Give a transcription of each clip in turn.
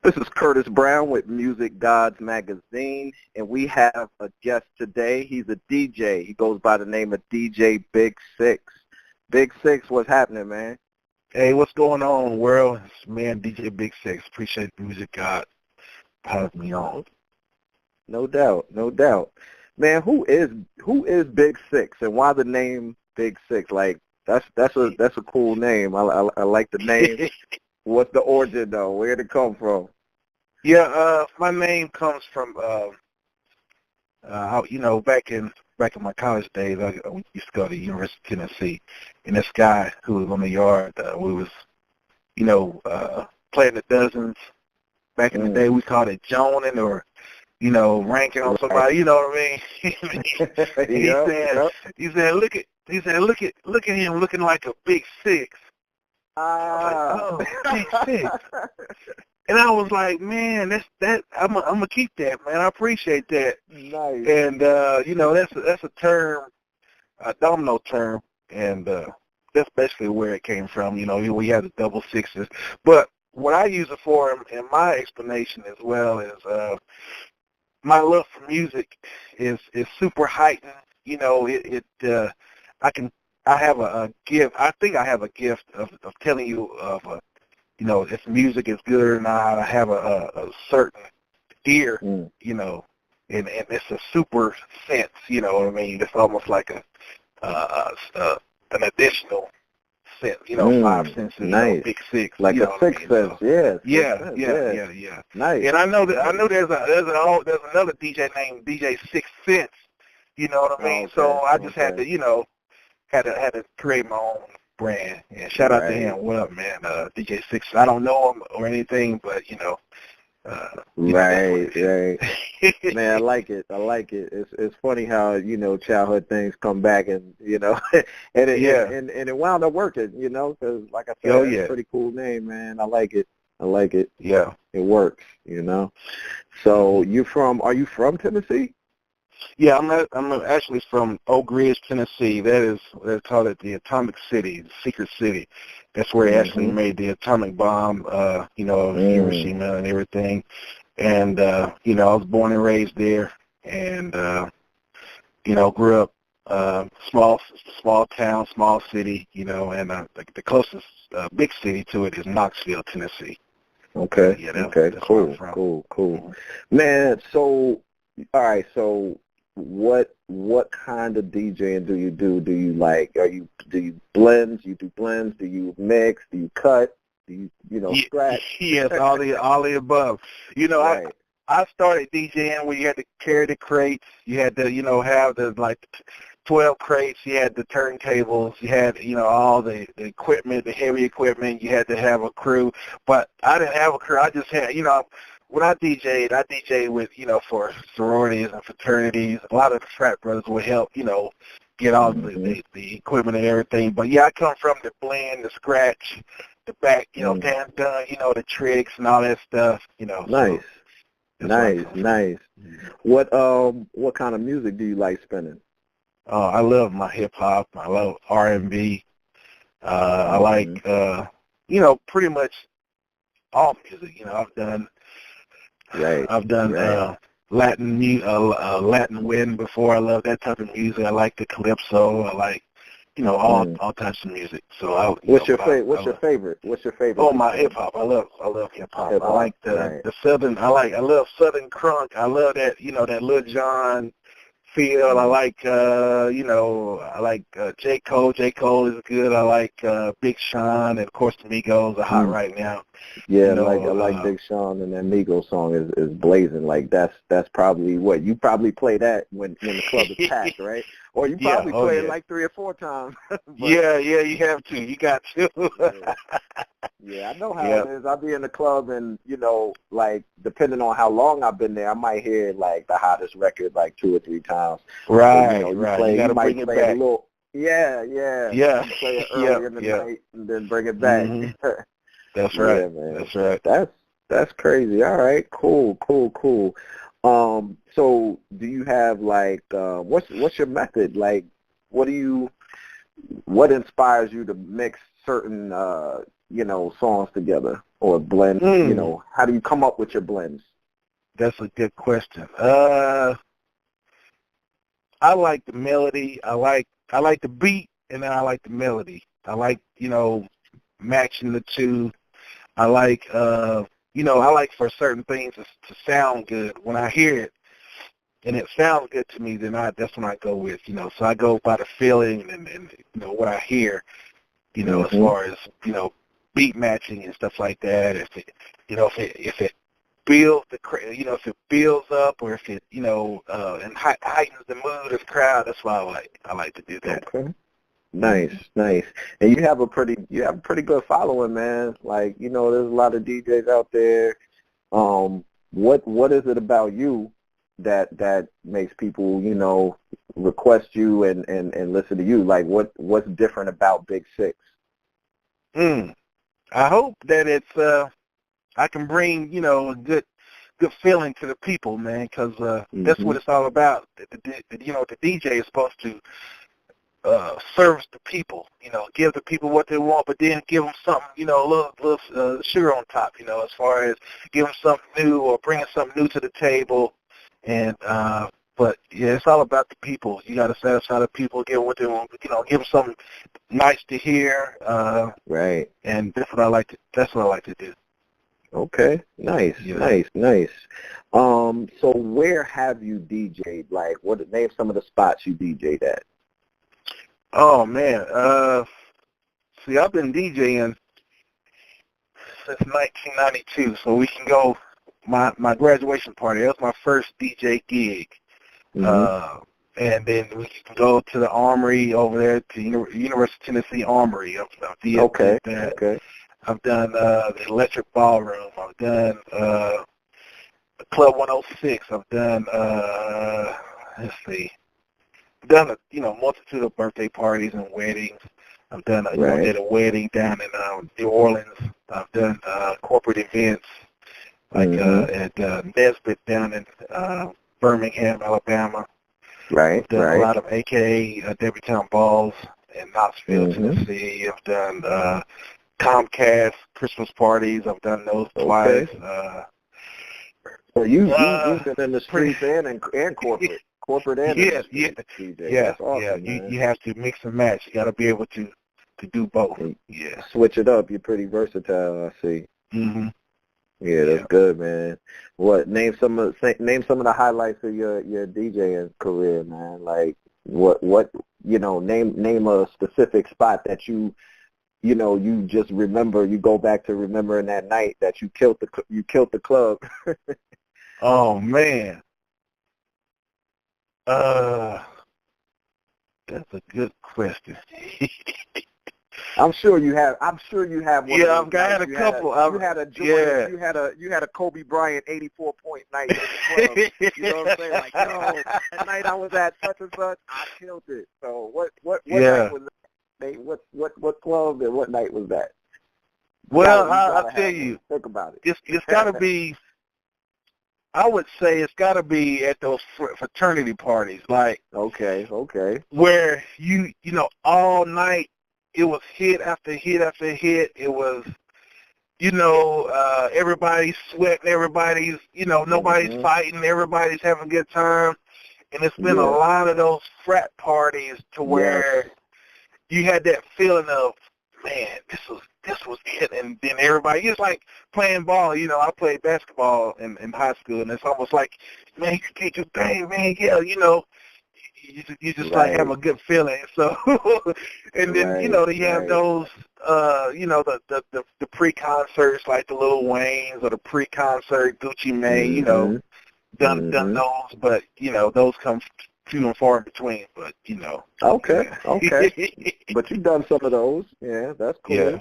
This is Curtis Brown with Music Gods Magazine, and we have a guest today. He's a DJ. He goes by the name of DJ Big6. Big6, what's happening, man? Hey, what's going on, world? It's man, DJ Big6. Appreciate the Music God having me on. No doubt, no doubt. Man, who is Big6, and why the name Big6? Like, that's a cool name. I like the name. What's the origin though? Where'd it come from? Yeah, my name comes from back in my college days, I used to go to the University of Tennessee, and this guy who was on the yard, we was, playing the dozens. Back in the day, we called it joning or, ranking on somebody. You know what I mean? He said, look at him looking like a big six. I was like, oh, big six. And I was like, man, I'm gonna keep that, man. I appreciate that. Nice. And that's a term, a domino term, and that's basically where it came from. We had the double sixes. But what I use it for, and my explanation as well, is my love for music is super heightened. I have a gift. I think I have a gift of telling you of if music is good or not. I have a certain ear, and it's a super sense, you know what I mean? It's almost like an additional sense, 5 senses, nice. Big six. Like a sixth sense, yes. Yeah. Nice. And I know there's another DJ named DJ Six Sense, you know what I mean? Okay. So I just had to, had to create my own brand. And shout out to him. What up, man? DJ Six. I don't know him or anything, but right. Man, I like it. It's funny how childhood things come back, and and it wound up working. Because like I said, it's a pretty cool name, man. I like it. Yeah, it works. So are you from Tennessee? Yeah, I'm actually from Oak Ridge, Tennessee. They call it the Atomic City, the Secret City. That's where they actually made the atomic bomb, Hiroshima and everything. And I was born and raised there, and grew up small town, small city, and the closest big city to it is Knoxville, Tennessee. Okay. Yeah, that's cool. Mm-hmm. Man, so all right, so what kind of DJing do you do? Do you do you blends? You do blends? Do you mix? Do you cut? Do you scratch? Yes, all the above. Right. I started DJing where you had to carry the crates. You had to have the 12 crates. You had the turntables. You had all the equipment, the heavy equipment. You had to have a crew, but I didn't have a crew. I just had when I DJ'd with, for sororities and fraternities. A lot of the frat brothers would help, get all the equipment and everything. But, yeah, I come from the blend, the scratch, the back, done, the tricks and all that stuff, Nice. So Nice. What kind of music do you like spinning? I love my hip-hop. I love R&B. I like, pretty much all music. I've done Latin wind before. I love that type of music. I like the calypso. I like all types of music. So what's your favorite? Oh, my hip hop. I love hip hop. I like the southern. I love southern crunk. I love that that Lil Jon feel. I like J. Cole. J. Cole is good. I like Big Sean, and of course the Migos are hot right now. Yeah, I like Big Sean, and that Migos song is blazing. Like that's probably what you probably play that when the club is packed, right? Or you probably play it like 3 or 4 times. Yeah, you have to. You got to. Yeah, I know how it is. I'll be in the club, and depending on how long I've been there, I might hear the hottest record 2 or 3 times. Right, so, right. You might bring play it back. A little. Yeah. You play it earlier in the night and then bring it back. Mm-hmm. That's right. Yeah, man. That's right. That's crazy. All right, cool. So do you have what's your method? What inspires you to mix certain songs together? or blend? You Mm, know, how do you come up with your blends? that's a good question. I like the melody. I like the beat, and then I like the melody. I like, matching the two. I like, I like for certain things to sound good. When I hear it and it sounds good to me, then that's when I go with, So I go by the feeling and what I hear, as Mm-hmm. far as, beat matching and stuff like that. If it builds if it builds up, or if it, and heightens the mood of the crowd, that's why I like to do that. Okay. Nice, nice. And you have a pretty good following, man. Like, there's a lot of DJs out there. What is it about you that makes people, request you and listen to you? Like, what's different about Big 6? I hope that it's I can bring, a good feeling to the people, man, because that's what it's all about. The DJ is supposed to service the people, give the people what they want, but then give them something, a little sugar on top, as far as give them something new or bringing something new to the table. And but yeah, it's all about the people. You got to satisfy the people, give them what they want, give them something nice to hear. Right. And that's what I like to. That's what I like to do. Okay. Nice. Yeah. Nice. So where have you DJ'd? Like, name some of the spots you DJ'd at? Oh man. See, I've been DJing since 1992, so we can go. My graduation party. That was my first DJ gig. Mm-hmm. And then we can go to the Armory over there, to University of Tennessee Armory. I've did Okay. that. Okay. I've done the Electric Ballroom. I've done Club 106. I've done let's see. I've done a multitude of birthday parties and weddings. I've done Right. did a wedding down in New Orleans. I've done corporate events like at Nesbitt down in Birmingham, Alabama. Right. I've done a lot of AKA debutante balls in Knoxville, Tennessee. I've done Comcast Christmas parties. I've done those twice. So you've been in the streets and corporate and yes, DJ. That's awesome, man. You have to mix and match. You got to be able to do both. Yeah, switch it up. You're pretty versatile, I see. Mhm. Yeah, that's good, man. What name some of the highlights of your DJing career, man? Like what name a specific spot that you just remember. You go back to remembering that night that you killed the club. Oh man, that's a good question. I'm sure you have one. Yeah, I've got a couple. You had a Jordan. You had a Kobe Bryant 84-point night in the club. You know what I'm saying? Like, that night I was at such and such, I killed it. So what night was that? What club and what night was that? Well, I'll tell you. Think about it. It's got to be. I would say it's got to be at those fraternity parties, like okay, where you all night it was hit after hit after hit. It was everybody's sweating, everybody's nobody's fighting, everybody's having a good time, and it's been a lot of those frat parties to where you had that feeling of, man, this was it, and then everybody, it's like playing ball. I played basketball in high school, and it's almost like, man, you can get your thing, man, you just like have a good feeling. So, and then you have those, the pre-concerts like the Lil Waynes or the pre-concert Gucci Mane, done those, but those come few and far in between. But okay. But you've done some of those. Yeah, that's cool. Yeah.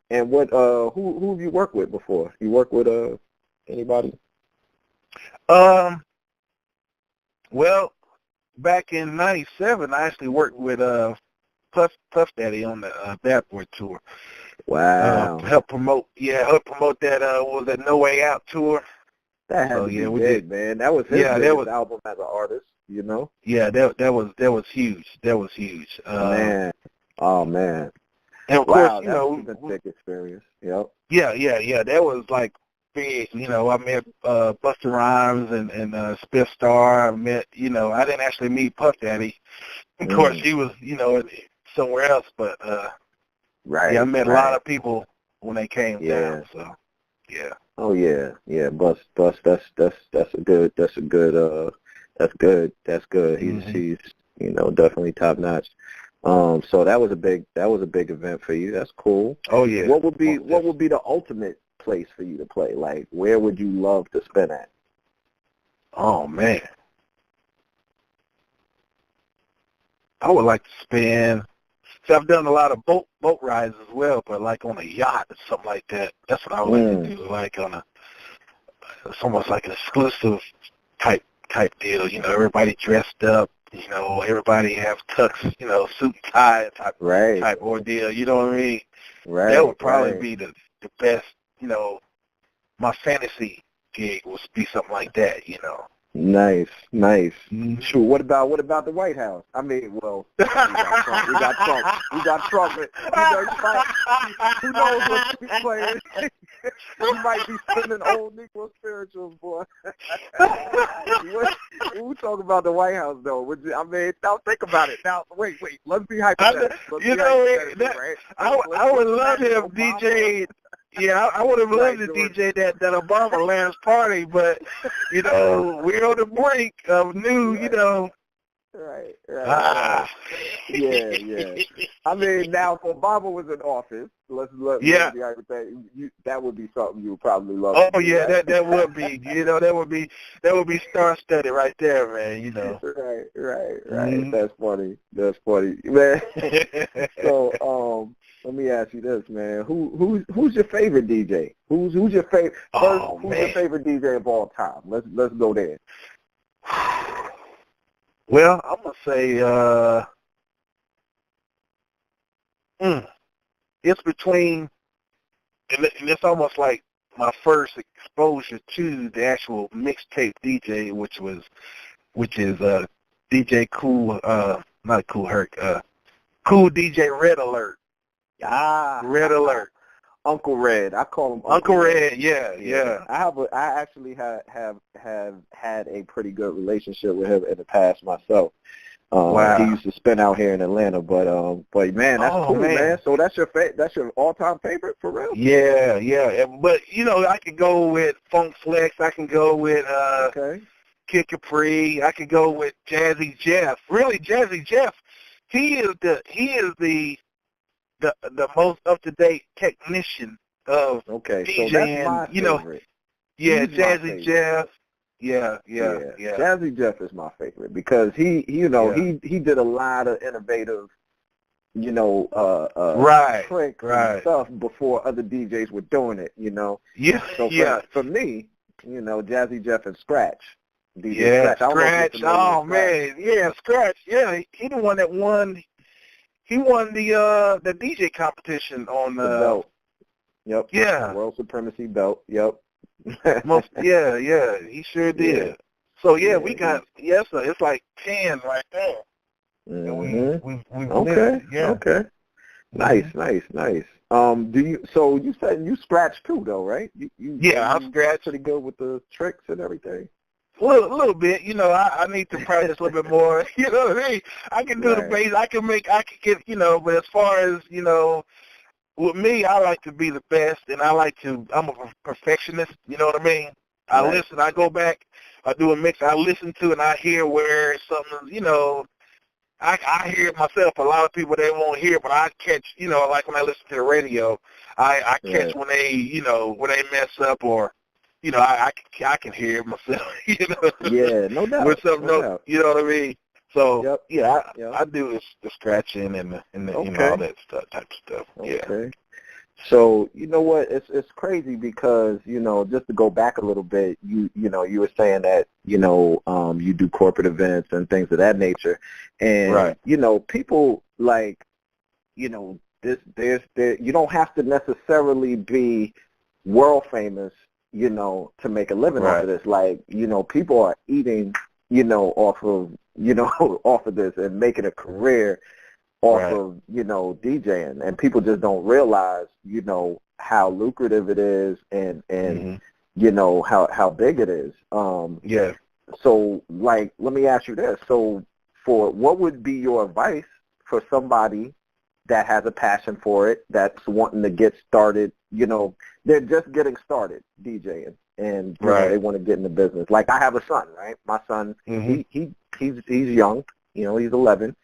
And what who have you worked with before? You worked with anybody? Well, back in '97, I actually worked with Puff Daddy on the Bad Boy tour. Wow. Help promote that was that No Way Out tour. That had to be big, man. That was his biggest album as an artist, Yeah, that was huge. That was huge. Man. Oh man. And of Wow, course, that's a big experience. Yep. yeah. That was like big. I met Busta Rhymes and Spiff Star. I met, I didn't actually meet Puff Daddy. Of course, he was, somewhere else. But right. yeah, I met a lot of people when they came Yeah. down. So yeah. Oh yeah, yeah. Bus. That's a good. That's good. He's definitely top notch. So that was a big event for you. That's cool. Oh yeah. What would be the ultimate place for you to play? Like, where would you love to spin at? Oh man, I would like to spin. So I've done a lot of boat rides as well, but like on a yacht or something like that. That's what I would like to do. Like it's almost like an exclusive type deal. Everybody dressed up. Everybody have tux. Suit and tie type ordeal. You know what I mean? Right. That would probably be the best. My fantasy gig would be something like that. Nice. Mm-hmm. Sure. What about the White House? I mean, well, we got Trump. But, who knows what you be playing? You might be spinning old Negro spirituals, boy. We talk about the White House, though. Now think about it. Now, wait. Let's be hypothetical. Right? I would love to have DJ. Yeah, I would have loved to DJ that Obama last party, but we're on the brink of new, Right. Yeah. I mean, now if Obama was in office, let's be hypothetical, that would be something you would probably love. Oh yeah, right? that would be, that would be star-studded right there, man. Right. Mm-hmm. That's funny, man. So, let me ask you this, man. Who's your favorite DJ? Who's your favorite? Who's your favorite DJ of all time? Let's go there. Well, I'm gonna say it's between, and it's almost like my first exposure to the actual mixtape DJ, which is DJ Cool, not Cool Herc, Cool DJ Red Alert. Red Alert. Uncle Red. I call him Uncle Red. Yeah. I actually have had a pretty good relationship with him in the past myself. Wow. He used to spin out here in Atlanta, but man, that's cool, man. So that's your all-time favorite for real? Yeah. But I could go with Funk Flex. I can go with Kid Capri. I could go with Jazzy Jeff. Really, Jazzy Jeff. He is the most up-to-date technician of DJing. So that's my favorite. Yeah, Jazzy Jeff. Yeah. Jazzy Jeff is my favorite because he did a lot of innovative, tricks and stuff before other DJs were doing it, Yeah. So for me, Jazzy Jeff and Scratch. DJ Scratch. Oh man, yeah, Scratch. Yeah, he the one that won. He won the DJ competition on the belt. Yep. Yeah. World Supremacy belt. Yep. Yeah. He sure did. Yeah. So we got so it's like 10 right there. Mm-hmm. We Okay. Nice. So you said you scratch too, though, right? I'm scratch pretty good with the tricks and everything. A little bit, I need to practice a little bit more. You know what I mean? I can do the bass. I can get, but as far as, with me, I like to be the best, and I'm a perfectionist, you know what I mean? I listen, I go back, I do a mix, I listen to it, and I hear where something, I hear it myself. A lot of people, they won't hear, but I catch, like when I listen to the radio, I catch when they, when they mess up or, I can hear it myself, Yeah, no doubt. With some doubt. You know what I mean? So, Yep. I do the scratching and the all that type of stuff. Yeah. Okay. So, you know what? It's crazy because, just to go back a little bit, you were saying that, you do corporate events and things of that nature. And, people like, you don't have to necessarily be world famous, to make a living off of this. Like, people are eating, off of this and making a career off of, DJing, and people just don't realize, how lucrative it is and how big it is. Yeah. So, like, let me ask you this. So, what would be your advice for somebody that has a passion for it, that's wanting to get started? They're just getting started DJing, and they want to get in the business. Like, I have a son, right? My son, he's young. He's 11,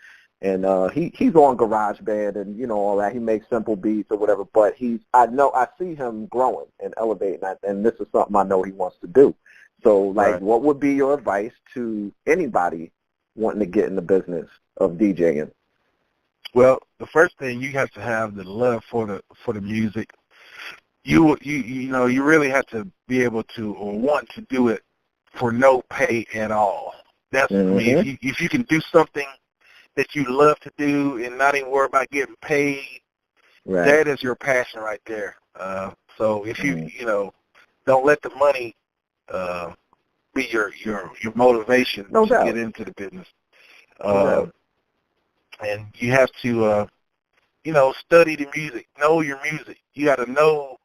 and he's on GarageBand and all that. He makes simple beats or whatever. But I see him growing and elevating, and this is something I know he wants to do. So, like, what would be your advice to anybody wanting to get in the business of DJing? Well, the first thing, you have to have the love for the music. You really have to be able to or want to do it for no pay at all. That's I mean, if you can do something that you love to do and not even worry about getting paid, that is your passion right there. So if you don't let the money be your motivation to get into the business. And you have to study the music, know your music. You got to know,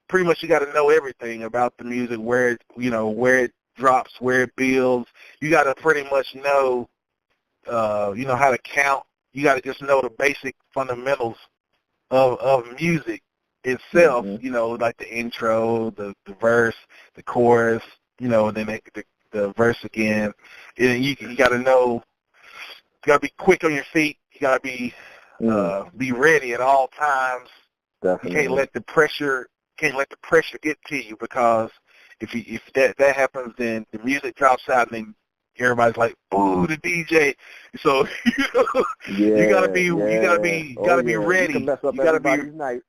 pretty much you got to know everything about the music, where it drops, where it builds. You got to pretty much know how to count. You got to just know the basic fundamentals of music itself, like the intro, the verse, the chorus, then the verse again. And you got to know, you got to be quick on your feet. You got to be ready at all times. Definitely. You can't let the pressure get to you, because if that happens, then the music drops out, and then everybody's like, "Boo, the DJ!" So you gotta be ready. You can mess up everybody's night.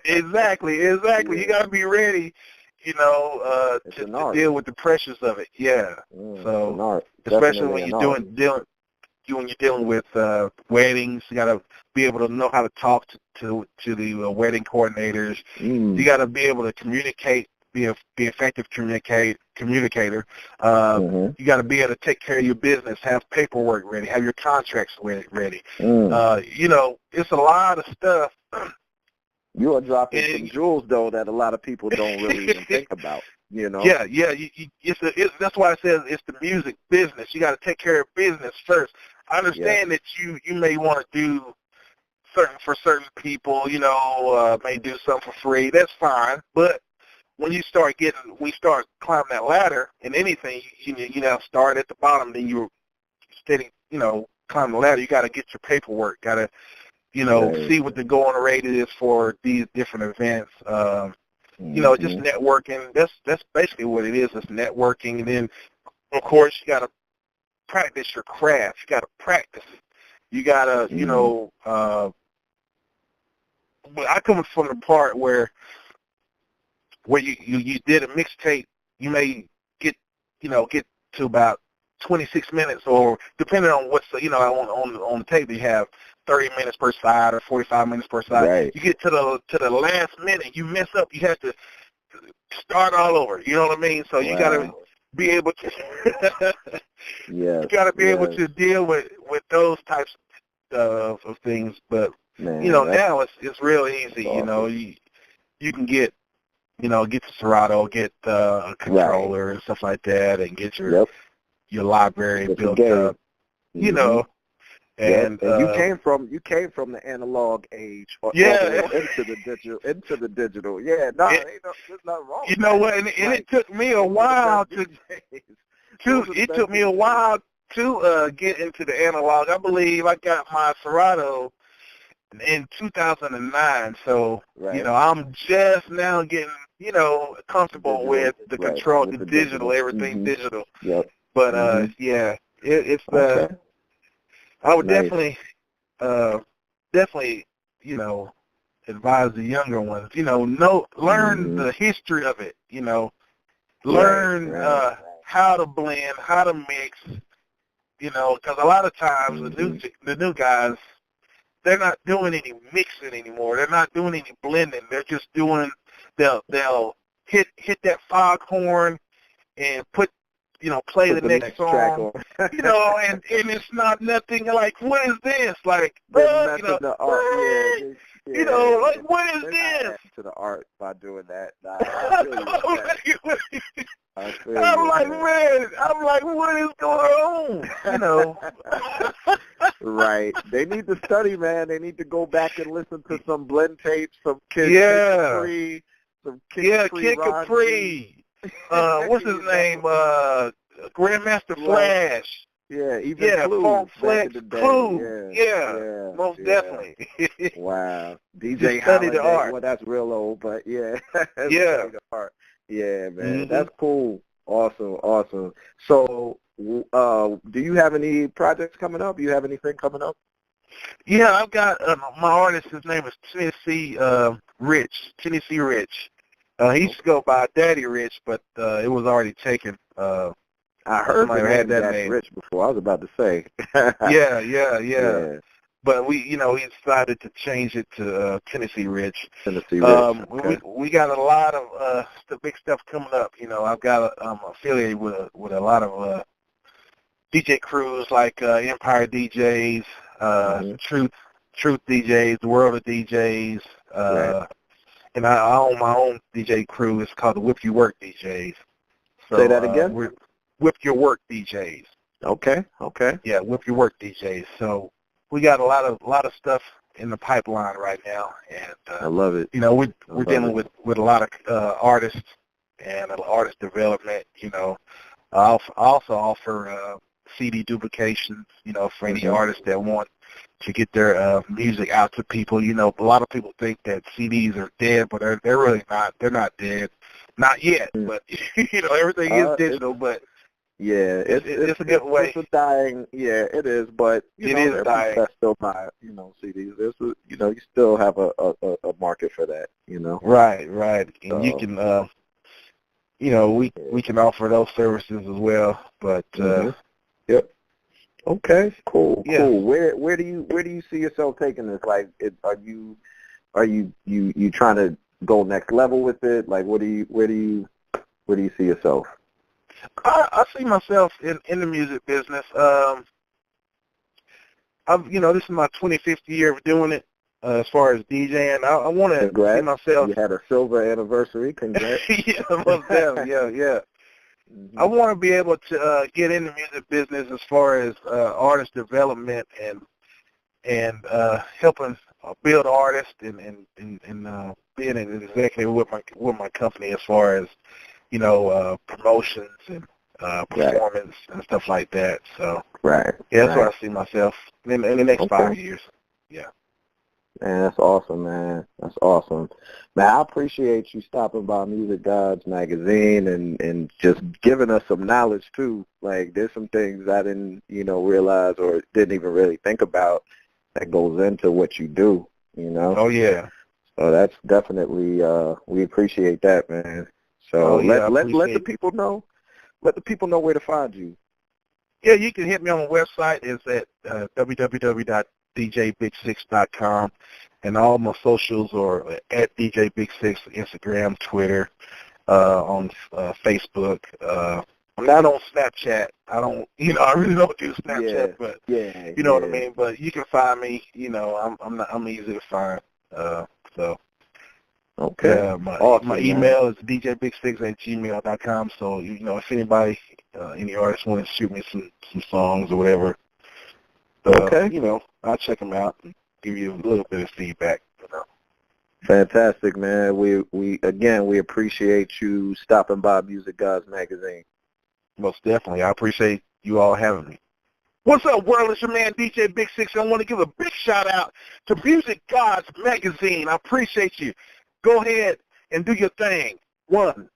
Exactly. Yeah. You gotta be ready. To deal with the pressures of it. Yeah. So especially when you're dealing with weddings, you gotta be able to know how to talk to the wedding coordinators. You gotta be able to communicate. Be effective communicator. You got to be able to take care of your business, have paperwork ready, have your contracts ready. It's a lot of stuff. You are dropping some jewels, though, that a lot of people don't really even think about. Yeah. That's why I said it's the music business. You got to take care of business first. I understand that you may want to do for certain people. May do something for free. That's fine, but when you start climbing that ladder in anything, you start at the bottom, then you're steady, climb the ladder. You got to get your paperwork, got to, see what the going rate is for these different events. Just networking. That's basically what it is. It's networking. And then, of course, you got to practice your craft. You got to practice. You got to, I come from the part where you did a mixtape, you may get to about 26 minutes, or depending on what's on the tape, you have 30 minutes per side or 45 minutes per side. Right. You get to the last minute, you mess up, you have to start all over. You know what I mean? So you got to be able to you got to be able to deal with those types of things. But now it's real easy. Awesome. You can get the Serato, get a controller and stuff like that, and get your library built up. And you came from the analog age, into the digital. Yeah, there's nothing wrong. You know what? And it took me a while to get into the analog. I believe I got my Serato in 2009, so I'm just now getting comfortable with the control, the digital, everything digital. Yep. But it's I would definitely advise the younger ones, learn the history of it, learn how to blend, how to mix, because a lot of times the new guys, they're not doing any mixing anymore. They're not doing any blending. They're just doing, they'll hit that foghorn and put play Put the next track song, on. and it's not nothing like, what is this? Like, They're messing the art. like, what is they're this? not adding to the art by doing that. Nah, I feel you with that. I feel you I'm with like, that. I'm like, what is going on? Right. They need to study, man. They need to go back and listen to some blend tapes, some Kid Capri, some Kid Capri. What's his name? Grandmaster Flash. Yeah, even Clue back in the day. Clue. Yeah, most definitely. Wow. DJ study Holiday. the art. Well, that's real old, but yeah. Yeah. The art. Yeah, man. That's cool. Awesome. So, do you have any projects coming up? You have anything coming up? Yeah, I've got my artist. His name is Tennessee Rich. Tennessee Rich. He used to go by Daddy Rich, but it was already taken. I heard somebody had that name. Rich before. I was about to say. Yeah. But we decided to change it to Tennessee Rich. Tennessee Rich. Okay. We got a lot of big stuff coming up. I've got I'm affiliated with a lot of DJ crews like Empire DJs, Truth DJs, the World of DJs, and I own my own DJ crew. It's called the Whip Your Work DJs. So, say that again. Whip Your Work DJs. Okay. Yeah, Whip Your Work DJs. So we got a lot of stuff in the pipeline right now, and I love it. We're dealing with a lot of artists and artist development. I also offer CD duplications. For any artists that want to get their music out to people. A lot of people think that CDs are dead, but they're really not. They're not dead, not yet. But everything is digital. But yeah, it's a good way. It's a dying. Yeah, it is. But it is dying. That still buy CDs. There's you still have a market for that. Right. And you can we can offer those services as well. But yep. Okay, cool. Yeah. Where do you see yourself taking this? Like, are you trying to go next level with it? Like, where do you see yourself? I see myself in the music business. This is my 25th year of doing it as far as DJing. I want to see myself. You had a silver anniversary. Congrats. Yeah, most definitely. Yeah. I want to be able to get in the music business as far as artist development and helping build artists and being an executive with my company as far as promotions and performance and stuff like that. So that's where I see myself in the next 5 years. Yeah. Man, that's awesome, man. That's awesome. Man, I appreciate you stopping by Music Gawds magazine and just giving us some knowledge, too. Like, there's some things I didn't, realize or didn't even really think about that goes into what you do, Oh, yeah. So that's definitely, we appreciate that, man. So let the people know. Let the people know where to find you. Yeah, you can hit me on the website. It's at www.djbig6.com, and all my socials are at DJ Big6, Instagram, Twitter, on Facebook. I'm not on Snapchat. I don't, I really don't do Snapchat, but you know what I mean. But you can find me. I'm easy to find. Okay. My email is djbig6@gmail.com. So if anybody, any artists want to shoot me some songs or whatever, I'll check them out and give you a little bit of feedback. Fantastic, man. We appreciate you stopping by Music Gawds magazine. Most definitely. I appreciate you all having me. What's up, world? It's your man, DJ Big6. I want to give a big shout-out to Music Gawds magazine. I appreciate you. Go ahead and do your thing. 1.